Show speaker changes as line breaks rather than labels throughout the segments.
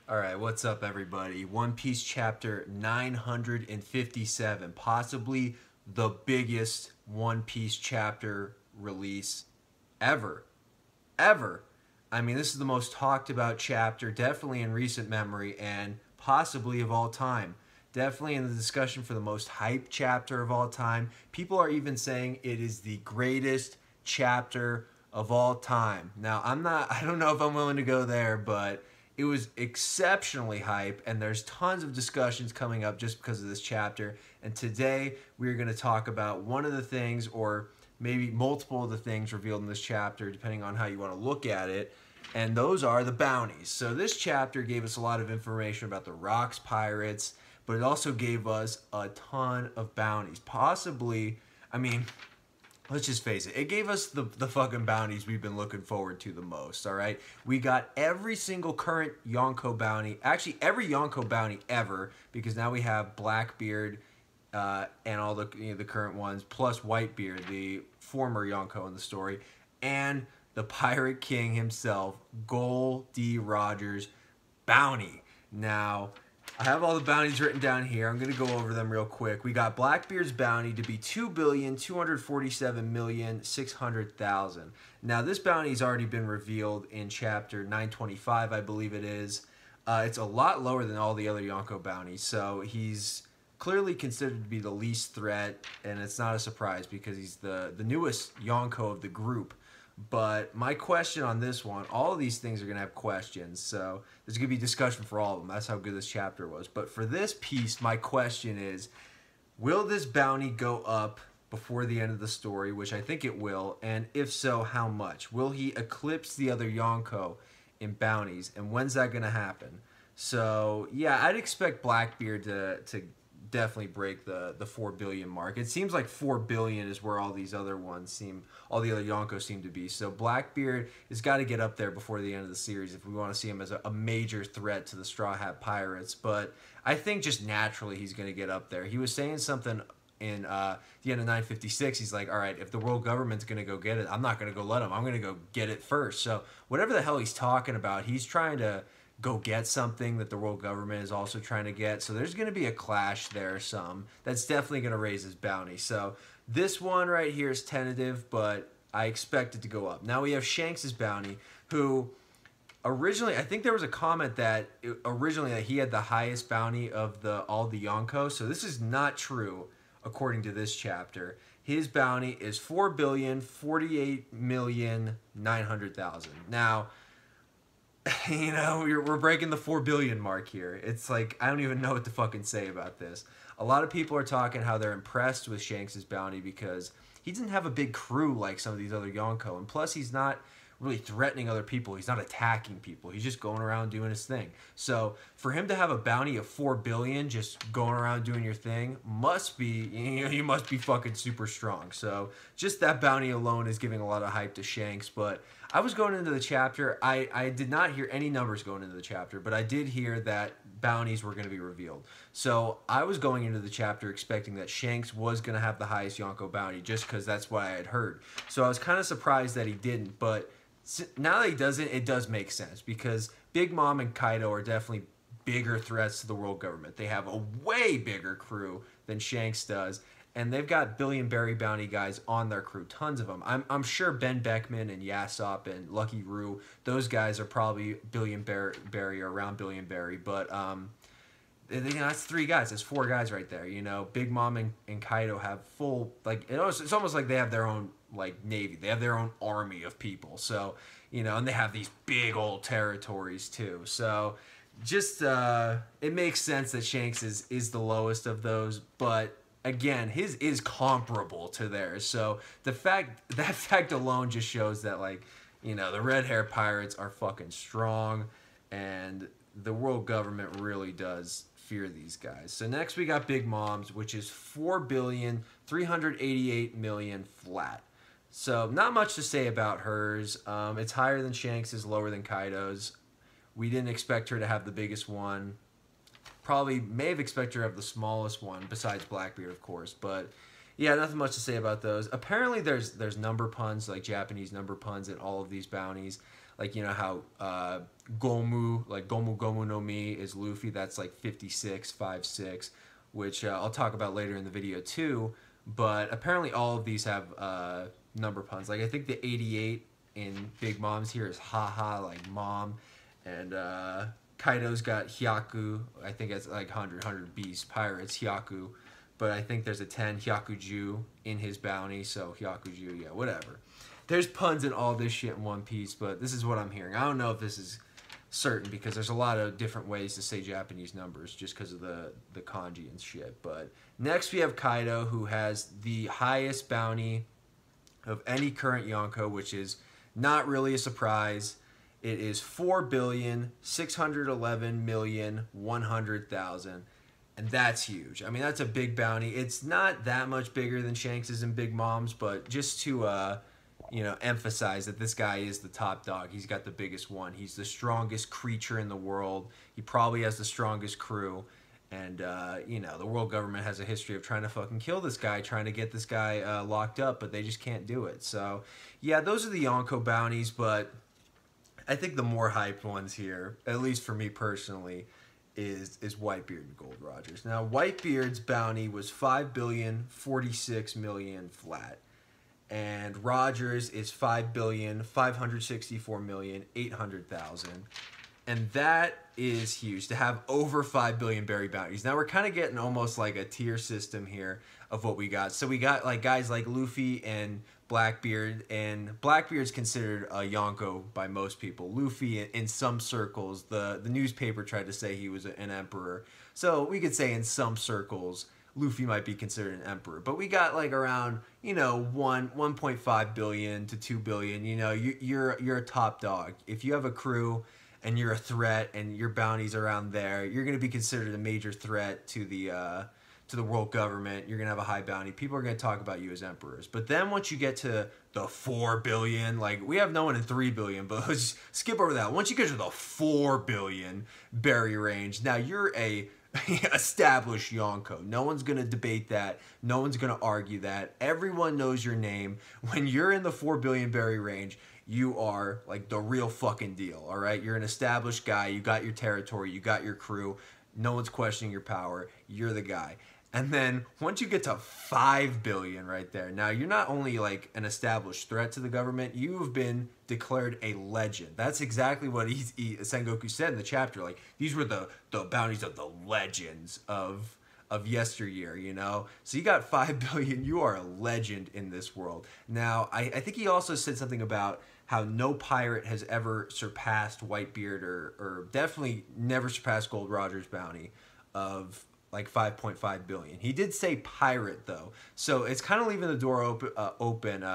Alright, what's up, everybody? One Piece chapter 957, possibly the biggest One Piece chapter release ever. Ever. I mean, this is the most talked about chapter, definitely in recent memory, and possibly of all time. Definitely in the discussion for the most hyped chapter of all time. People are even saying it is the greatest chapter of all time. Now, I don't know if I'm willing to go there, but it was exceptionally hype, and there's tons of discussions coming up just because of this chapter. And today, we're going to talk about one of the things, or maybe multiple of the things revealed in this chapter, depending on how you want to look at it. And those are the bounties. So this chapter gave us a lot of information about the Rocks pirates, but it also gave us a ton of bounties. Possibly, I mean, let's just face it, it gave us the fucking bounties we've been looking forward to the most, all right? We got every single current Yonko bounty, actually every Yonko bounty ever, because now we have Blackbeard and all the current ones, plus Whitebeard, the former Yonko in the story, and the Pirate King himself, Gol D. Rogers' bounty. Now, I have all the bounties written down here. I'm going to go over them real quick. We got Blackbeard's bounty to be 2,247,600,000. Now, this bounty's already been revealed in chapter 925, I believe it is. It's a lot lower than all the other Yonko bounties, so he's clearly considered to be the least threat, and it's not a surprise because he's the newest Yonko of the group. But my question on this one, all of these things are going to have questions, so there's going to be discussion for all of them. That's how good this chapter was. But for this piece, my question is, will this bounty go up before the end of the story, which I think it will, and if so, how much? Will he eclipse the other Yonko in bounties, and when's that going to happen? So, yeah, I'd expect Blackbeard to definitely break the 4 billion mark. It seems like 4 billion is where all these other ones seem, all the other Yonkos seem to be. So Blackbeard has got to get up there before the end of the series if we want to see him as a major threat to the Straw Hat Pirates. But I think just naturally he's going to get up there. He was saying something in the end of 956. He's like, all right, if the world government's going to go get it, I'm not going to go let him. I'm going to go get it first. So whatever the hell he's talking about, he's trying to go get something that the world government is also trying to get. So there's going to be a clash there, that's definitely going to raise his bounty. So this one right here is tentative, but I expect it to go up. Now we have Shanks' bounty, who originally, I think there was a comment that originally that he had the highest bounty of all the Yonko. So this is not true according to this chapter. His bounty is 4,048,900,000. Now, you know, we're breaking the 4 billion mark here. It's like, I don't even know what to fucking say about this. A lot of people are talking how they're impressed with Shanks' bounty because he doesn't have a big crew like some of these other Yonko. And plus, he's not really threatening other people. He's not attacking people. He's just going around doing his thing. So for him to have a bounty of 4 billion just going around doing your thing must be, you know, you must be fucking super strong. So just that bounty alone is giving a lot of hype to Shanks. But I was going into the chapter, I did not hear any numbers going into the chapter, but I did hear that bounties were going to be revealed. So I was going into the chapter expecting that Shanks was going to have the highest Yonko bounty just because that's what I had heard. So I was kind of surprised that he didn't, but now that he doesn't, it does make sense because Big Mom and Kaido are definitely bigger threats to the world government. They have a way bigger crew than Shanks does, and they've got Billion Berry bounty guys on their crew, tons of them. I'm sure Ben Beckman and Yasop and Lucky Roo, those guys are probably Billion Berry or around Billion Berry, but you know, that's 3 guys. That's 4 guys right there. You know, Big Mom and Kaido have full, like, it's almost like they have their own, like, navy. They have their own army of people. So, you know, and they have these big old territories too. So just, it makes sense that Shanks is the lowest of those, but again, his is comparable to theirs. So that fact alone just shows that, like, you know, the red hair pirates are fucking strong, and the world government really does fear these guys. So next we got Big Mom's, which is 4,388,000,000 flat. So not much to say about hers. It's higher than Shanks's, lower than Kaido's. We didn't expect her to have the biggest one. Probably may have expected her to have the smallest one, besides Blackbeard, of course. But yeah, nothing much to say about those. Apparently there's number puns, like Japanese number puns in all of these bounties. Like, you know how Gomu, like Gomu Gomu no Mi is Luffy. That's like 56, 5'6", which I'll talk about later in the video too. But apparently all of these have number puns. Like I think the 88 in Big Mom's here is haha, like mom. And Kaido's got Hyaku. I think it's like 100 beast pirates, Hyaku. But I think there's a 10 Hyakuju in his bounty. So Hyakuju, yeah, whatever. There's puns in all this shit in One Piece, but this is what I'm hearing. I don't know if this is certain because there's a lot of different ways to say Japanese numbers just because of the kanji and shit. But next we have Kaido, who has the highest bounty of any current Yonko, which is not really a surprise. It is 4,611,100,000, and that's huge. I mean, that's a big bounty. It's not that much bigger than Shanks's and Big Mom's, but just to emphasize that this guy is the top dog. He's got the biggest one. He's the strongest creature in the world. He probably has the strongest crew. And, the world government has a history of trying to fucking kill this guy, trying to get this guy locked up, but they just can't do it. So, yeah, those are the Yonko bounties, but I think the more hyped ones here, at least for me personally, is Whitebeard and Gold Rogers. Now, Whitebeard's bounty was 5,046,000,000 flat. And Rogers is 5,564,800,000. And that is huge to have over 5 billion berry bounties. Now we're kind of getting almost like a tier system here of what we got. So we got like guys like Luffy and Blackbeard, and Blackbeard's considered a Yonko by most people. Luffy in some circles, the newspaper tried to say he was an emperor. So we could say in some circles Luffy might be considered an emperor. But we got like around, 1.5 billion to 2 billion. You're a top dog. If you have a crew and you're a threat and your bounty's around there, you're going to be considered a major threat to the world government. You're going to have a high bounty. People are going to talk about you as emperors. But then once you get to the 4 billion, like we have no one in 3 billion, but let's skip over that. Once you get to the 4 billion berry range, now you're a established Yonko. No one's going to debate that. No one's going to argue that. Everyone knows your name. When you're in the 4 billion berry range, you are like the real fucking deal, all right? You're an established guy. You got your territory. You got your crew. No one's questioning your power. You're the guy. And then once you get to 5 billion right there, now you're not only like an established threat to the government, you've been declared a legend. That's exactly what Sengoku said in the chapter. Like, these were the bounties of the legends of yesteryear, So you got 5 billion, you are a legend in this world. Now, I think he also said something about how no pirate has ever surpassed Whitebeard or definitely never surpassed Gold Roger's bounty of like 5.5 billion. He did say pirate though, so it's kind of leaving the door open.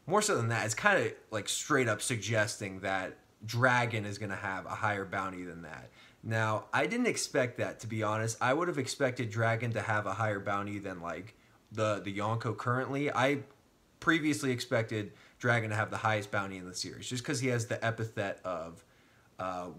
More so than that, it's kind of like straight up suggesting that Dragon is going to have a higher bounty than that. Now, I didn't expect that, to be honest. I would have expected Dragon to have a higher bounty than like the Yonko currently. I previously expected Dragon to have the highest bounty in the series just because he has the epithet of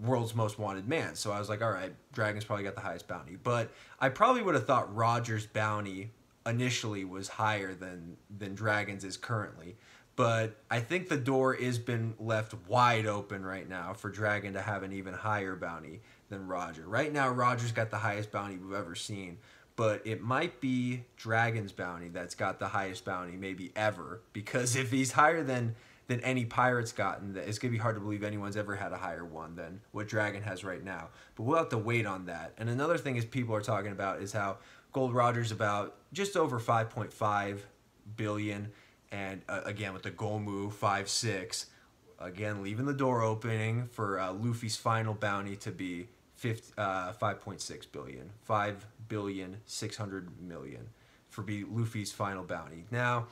world's most wanted man. So I was like, all right, Dragon's probably got the highest bounty. But I probably would have thought Roger's bounty initially was higher than Dragon's is currently. But I think the door has been left wide open right now for Dragon to have an even higher bounty than Roger. Right now, Roger's got the highest bounty we've ever seen. But it might be Dragon's bounty that's got the highest bounty maybe ever. Because if he's higher than any pirate's gotten, it's going to be hard to believe anyone's ever had a higher one than what Dragon has right now. But we'll have to wait on that. And another thing is people are talking about is how Gold Roger's about just over 5.5 billion. And again, with the Gomu 5.6, again, leaving the door opening for Luffy's final bounty to be 5.6 billion. 5,600,000,000 for Luffy's final bounty. Now,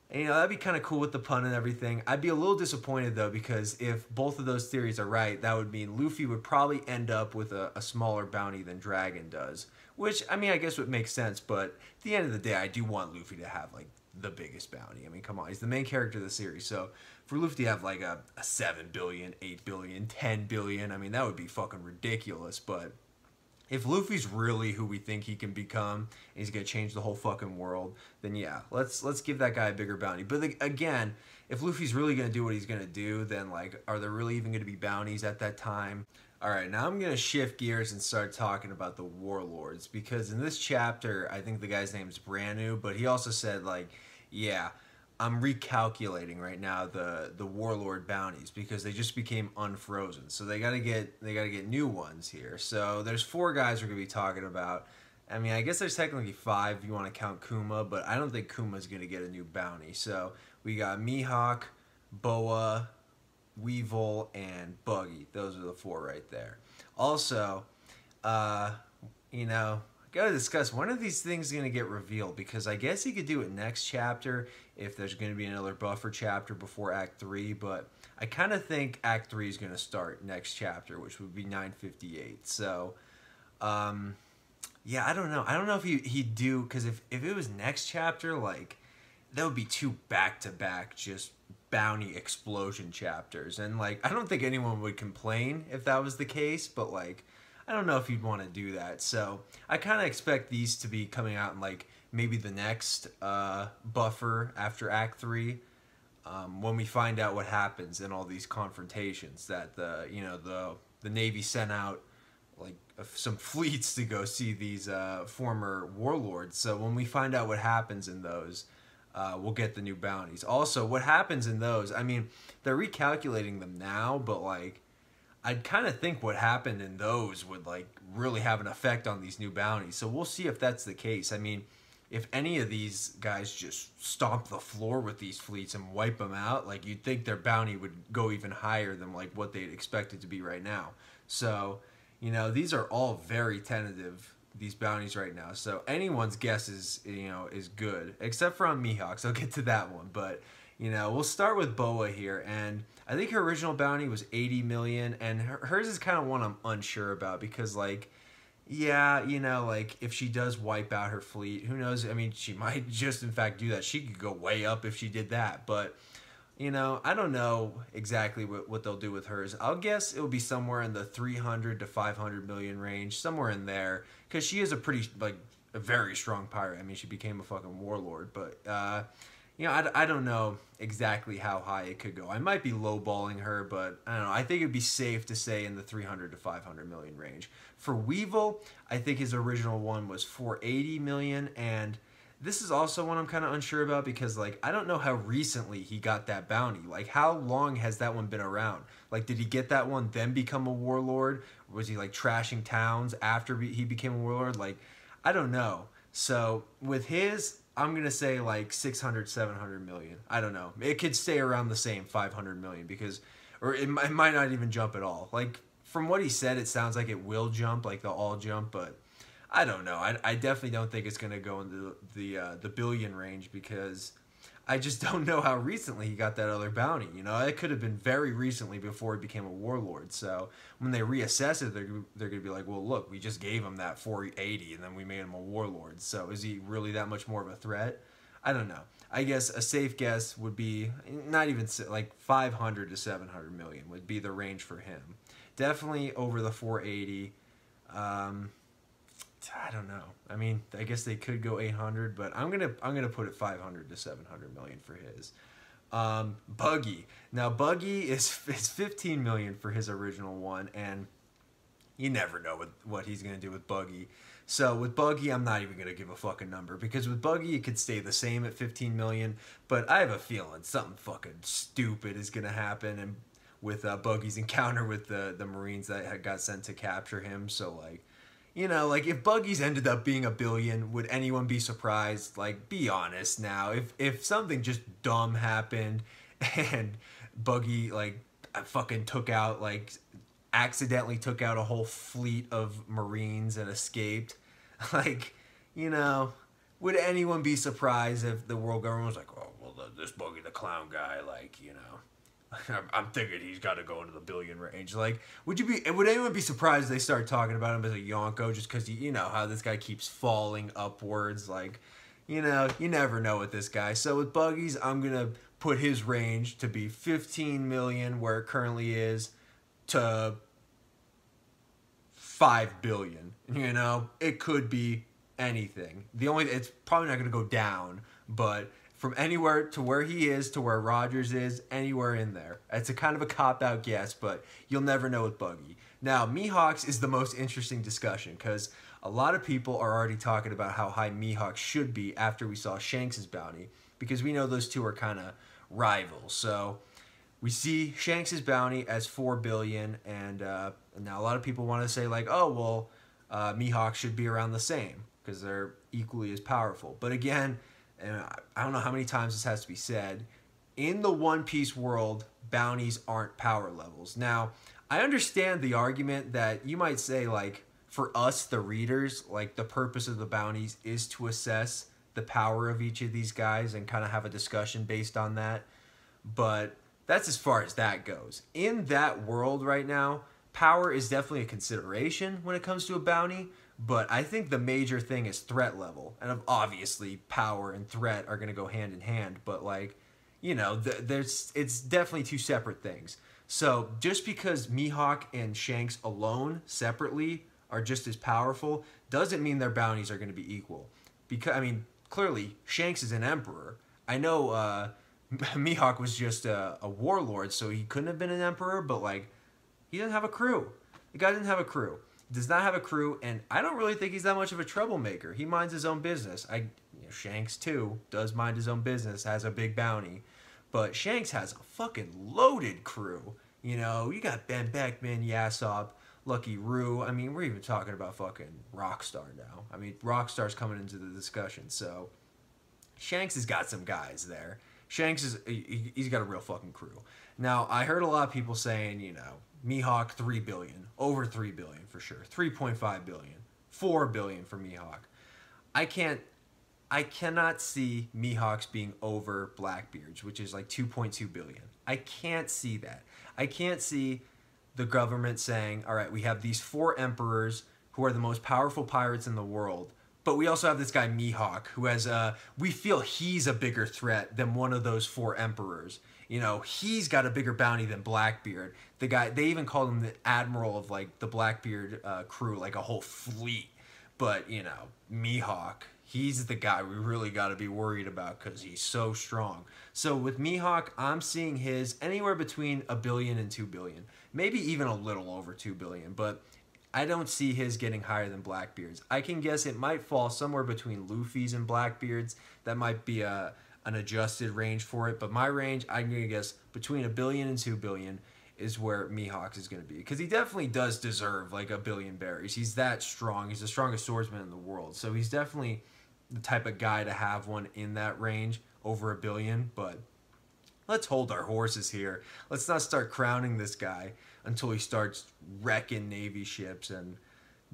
that'd be kind of cool with the pun and everything. I'd be a little disappointed, though, because if both of those theories are right, that would mean Luffy would probably end up with a smaller bounty than Dragon does. Which, I mean, I guess would make sense, but at the end of the day, I do want Luffy to have, like, the biggest bounty. I mean, come on, he's the main character of the series, so for Luffy to have, like, a 7 billion, 8 billion, 10 billion, I mean, that would be fucking ridiculous, but if Luffy's really who we think he can become, and he's gonna change the whole fucking world, then yeah, let's give that guy a bigger bounty. But again, if Luffy's really gonna do what he's gonna do, then like, are there really even gonna be bounties at that time? All right, now I'm gonna shift gears and start talking about the warlords, because in this chapter, I think the guy's name's Branu, but he also said like, yeah, I'm recalculating right now the warlord bounties because they just became unfrozen. So they gotta get new ones here. So there's 4 guys we're gonna be talking about. I mean, I guess there's technically 5 if you want to count Kuma, but I don't think Kuma's gonna get a new bounty. So we got Mihawk, Boa, Weevil, and Buggy. Those are the 4 right there. Also, you know, gotta discuss when are these things gonna get revealed, because I guess he could do it next chapter if there's gonna be another buffer chapter before Act 3, but I kind of think Act 3 is gonna start next chapter, which would be 958. So, yeah, I don't know. I don't know if he'd do, because if it was next chapter, like, that would be 2 back-to-back just bounty explosion chapters, and like, I don't think anyone would complain if that was the case, but like, I don't know if you'd want to do that. So I kind of expect these to be coming out in like maybe the next buffer after Act 3, when we find out what happens in all these confrontations that the Navy sent out like some fleets to go see these former warlords. So when we find out what happens in those, we'll get the new bounties. Also, what happens in those, I mean, they're recalculating them now, but like, I'd kind of think what happened in those would like really have an effect on these new bounties. So we'll see if that's the case. I mean, if any of these guys just stomp the floor with these fleets and wipe them out, like, you'd think their bounty would go even higher than like what they'd expect it to be right now. So, you know, these are all very tentative, these bounties right now. So anyone's guess is, you know, is good, except for on Mihawk's. I'll get to that one, but you know, we'll start with Boa here, and I think her original bounty was 80 million, and hers is kind of one I'm unsure about, because like, yeah, you know, like, if she does wipe out her fleet, who knows? I mean, she might just in fact do that. She could go way up if she did that, but you know, I don't know exactly what they'll do with hers. I'll guess it'll be somewhere in the 300 to 500 million range, somewhere in there, because she is a pretty, like, a very strong pirate. I mean, she became a fucking warlord, but you know, I don't know exactly how high it could go. I might be lowballing her, but I don't know. I think it'd be safe to say in the 300 to 500 million range. For Weevil, I think his original one was 480 million, and this is also one I'm kind of unsure about, because like, I don't know how recently he got that bounty. Like, how long has that one been around? Like, did he get that one then become a warlord? Was he like trashing towns after he became a warlord? Like, I don't know. So with his, I'm going to say like 600, 700 million. I don't know. It could stay around the same 500 million, because, or it might not even jump at all. Like, from what he said, it sounds like it will jump, like they'll all jump, but I don't know. I definitely don't think it's going to go into the billion range, because I just don't know how recently he got that other bounty. You know, it could have been very recently before he became a warlord. So when they reassess it, they're going to be like, well, look, we just gave him that 480 and then we made him a warlord. So is he really that much more of a threat? I don't know. I guess a safe guess would be not even like 500 to 700 million would be the range for him. Definitely over the 480. I don't know. I mean, I guess they could go 800, but I'm gonna put it 500 to 700 million for his. Buggy. Now Buggy is 15 million for his original one, and you never know what he's gonna do with Buggy. So with Buggy, I'm not even gonna give a fucking number, because with Buggy it could stay the same at 15 million, but I have a feeling something fucking stupid is gonna happen, and with Buggy's encounter with the Marines that had got sent to capture him. So like, you know, like, if Buggy's ended up being a billion, would anyone be surprised? Like, be honest now. If something just dumb happened and Buggy, like, fucking accidentally took out a whole fleet of Marines and escaped, like, you know, would anyone be surprised if the world government was like, oh, well, this Buggy the Clown guy, like, you know, I'm thinking he's got to go into the billion range. Like, would anyone be surprised if they start talking about him as a Yonko just because, you know, how this guy keeps falling upwards? Like, you know, you never know with this guy. So with Buggies, I'm going to put his range to be 15 million, where it currently is, to 5 billion. You know, it could be anything. It's probably not going to go down, but from anywhere to where he is to where Rodgers is, anywhere in there. It's a kind of a cop-out guess, but you'll never know with Buggy. Now, Mihawks is the most interesting discussion because a lot of people are already talking about how high Mihawk should be after we saw Shanks' bounty, because we know those two are kind of rivals. So we see Shanks' bounty as 4 billion, and now a lot of people want to say like, oh well, Mihawk should be around the same because they're equally as powerful. But again, and I don't know how many times this has to be said, in the One Piece world, bounties aren't power levels. Now, I understand the argument that you might say, like, for us, the readers, like, the purpose of the bounties is to assess the power of each of these guys and kind of have a discussion based on that. But that's as far as that goes. In that world right now, power is definitely a consideration when it comes to a bounty, but I think the major thing is threat level. And obviously, power and threat are going to go hand in hand, but, like, you know, it's definitely two separate things. So just because Mihawk and Shanks alone, separately, are just as powerful, doesn't mean their bounties are going to be equal. Because, I mean, clearly, Shanks is an emperor. I know Mihawk was just a warlord, so he couldn't have been an emperor, but, like, he doesn't have a crew. The guy didn't have a crew. Does not have a crew, and I don't really think he's that much of a troublemaker. He minds his own business. Shanks, too, does mind his own business, has a big bounty. But Shanks has a fucking loaded crew. You know, you got Ben Beckman, Yasop, Lucky Roo. I mean, we're even talking about fucking Rockstar now. I mean, Rockstar's coming into the discussion, so Shanks has got some guys there. Shanks he's got a real fucking crew. Now, I heard a lot of people saying, you know, Mihawk 3 billion, over 3 billion for sure, 3.5 billion, 4 billion for Mihawk. I cannot see Mihawks being over Blackbeard's, which is like 2.2 billion. I can't see that. I can't see the government saying, all right, we have these 4 emperors who are the most powerful pirates in the world, but we also have this guy Mihawk who has we feel he's a bigger threat than one of those 4 emperors. You know, he's got a bigger bounty than Blackbeard. The guy, they even called him the admiral of, like, the Blackbeard crew, like a whole fleet. But, you know, Mihawk, he's the guy we really got to be worried about because he's so strong. So with Mihawk, I'm seeing his anywhere between 1 billion and 2 billion. Maybe even a little over 2 billion, but I don't see his getting higher than Blackbeard's. I can guess it might fall somewhere between Luffy's and Blackbeard's. That might be an adjusted range for it, but my range, I'm going to guess between 1 billion and 2 billion is where Mihawk is going to be. Because he definitely does deserve, like, 1 billion berries. He's that strong. He's the strongest swordsman in the world. So he's definitely the type of guy to have one in that range, over 1 billion. But let's hold our horses here. Let's not start crowning this guy until he starts wrecking Navy ships and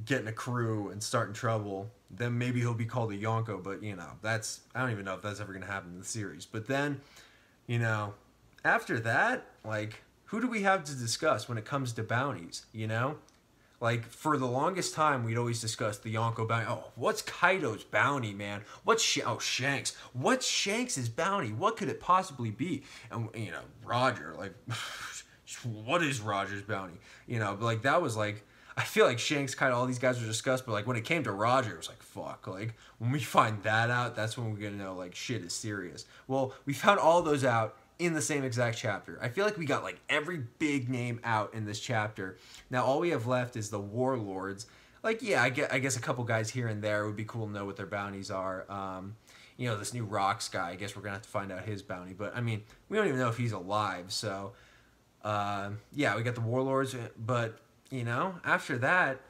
getting a crew and starting trouble. Then maybe he'll be called a Yonko, but, you know, I don't even know if that's ever going to happen in the series. But then, you know, after that, like, who do we have to discuss when it comes to bounties, you know? Like, for the longest time, we'd always discuss the Yonko bounty. Oh, what's Kaido's bounty, man? Shanks. What's Shanks' bounty? What could it possibly be? And, you know, Roger, like, what is Roger's bounty? You know, like, that was, like, I feel like Shanks, Kaido, all these guys were discussed, but, like, when it came to Roger, it was like, fuck. Like, when we find that out, that's when we're going to know, like, shit is serious. Well, we found all those out in the same exact chapter. I feel like we got, like, every big name out in this chapter. Now, all we have left is the warlords. Like, yeah, I guess a couple guys here and there would be cool to know what their bounties are. You know, this new Rocks guy, I guess we're going to have to find out his bounty. But, I mean, we don't even know if he's alive. So, yeah, we got the warlords. But, you know, after that,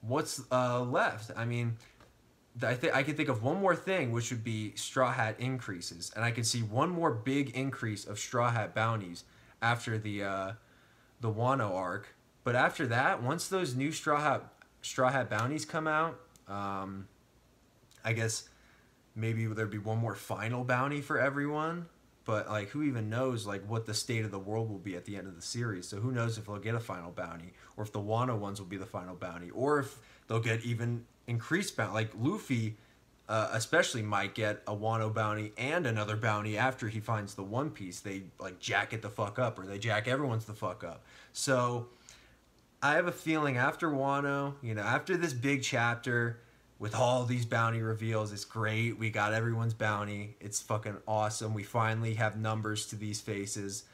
what's left? I mean, I can think of one more thing, which would be Straw Hat increases, and I can see one more big increase of Straw Hat bounties after the Wano arc. But after that, once those new Straw Hat bounties come out, I guess maybe there'd be one more final bounty for everyone. But, like, who even knows, like, what the state of the world will be at the end of the series? So who knows if they'll get a final bounty, or if the Wano ones will be the final bounty, or if they'll get even increased bounty. Like, Luffy especially might get a Wano bounty and another bounty after he finds the One Piece. They, like, jack it the fuck up, or they jack everyone's the fuck up. So I have a feeling after Wano, you know, after this big chapter with all these bounty reveals, it's great. We got everyone's bounty. It's fucking awesome. We finally have numbers to these faces.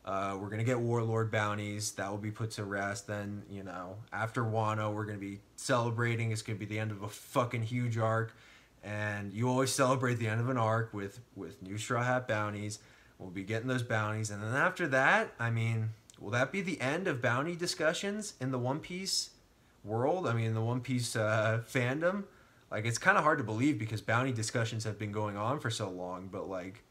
We're gonna get Warlord bounties that will be put to rest. Then, you know, after Wano, we're gonna be celebrating. It's gonna be the end of a fucking huge arc, and you always celebrate the end of an arc with new Straw Hat bounties. We'll be getting those bounties, and then after that, I mean, will that be the end of bounty discussions in the One Piece world? I mean, the One Piece fandom. Like, it's kind of hard to believe because bounty discussions have been going on for so long, but like,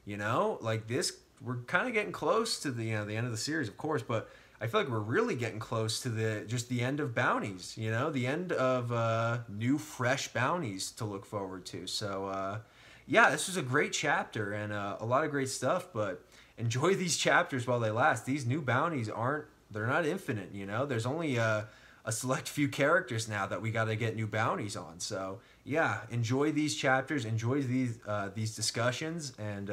you know, like this, we're kind of getting close to the, you know, the end of the series, of course, but I feel like we're really getting close to the end of bounties, you know, the end of new fresh bounties to look forward to. So yeah, this was a great chapter and a lot of great stuff, but enjoy these chapters while they last. These new bounties they're not infinite, you know. There's only a select few characters now that we got to get new bounties on. So yeah, enjoy these chapters, enjoy these discussions, and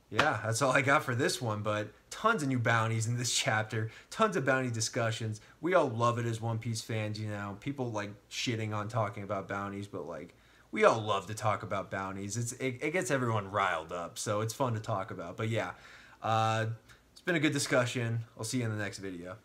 yeah, that's all I got for this one. But tons of new bounties in this chapter, tons of bounty discussions. We all love it as One Piece fans, you know. People like shitting on talking about bounties, but like, we all love to talk about bounties. It gets everyone riled up, so it's fun to talk about. But yeah, it's been a good discussion. I'll see you in the next video.